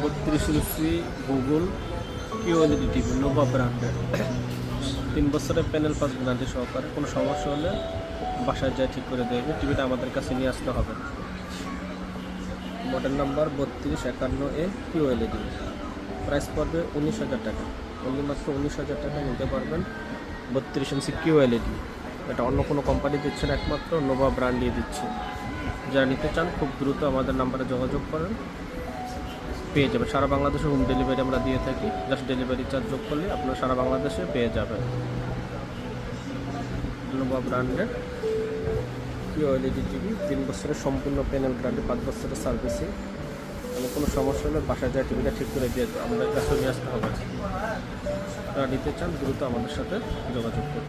32 ইঞ্চি Google QLED TV Nova ব্র্যান্ডের 3 বছরের panel pass guarantee সহকারে। কোনো সমস্যা হলে বাসায় যায় ঠিক করে দেবে। টিভিটা আমাদের কাছে নিয়ে আসতে হবে। Model number 3251A QLED. Price পড়বে 19,000 টাকা। অনলি মাত্র 19,000 টাকা নিতে পারবেন 32 ইঞ্চি কিউএলইডি। এটা অন্য কোনো কোম্পানি দিচ্ছে না, একমাত্র নোভা ব্র্যান্ড দিয়ে দিচ্ছে। যারা নিতে চান খুব দ্রুত আমাদের নাম্বারে যোগাযোগ করেন, পেয়ে যাবেন। সারা বাংলাদেশে হোম ডেলিভারি আমরা দিয়ে থাকি। জাস্ট ডেলিভারি চার্জ যোগ করলে আপনারা সারা বাংলাদেশে পেয়ে যাবেন। নোভা ব্র্যান্ডের কিউএলইডি টিভি 3 বছরের সম্পূর্ণ প্যানেল গ্যারান্টি, 5 বছরের সার্ভিসিং। এবং কোনো সমস্যা হলে বাসায় যায় টিভিটা ঠিক করে দিয়ে আমাদের কাছে নিয়ে আসতে হবে। যারা নিতে চান দ্রুত আমাদের সাথে যোগাযোগ করুন।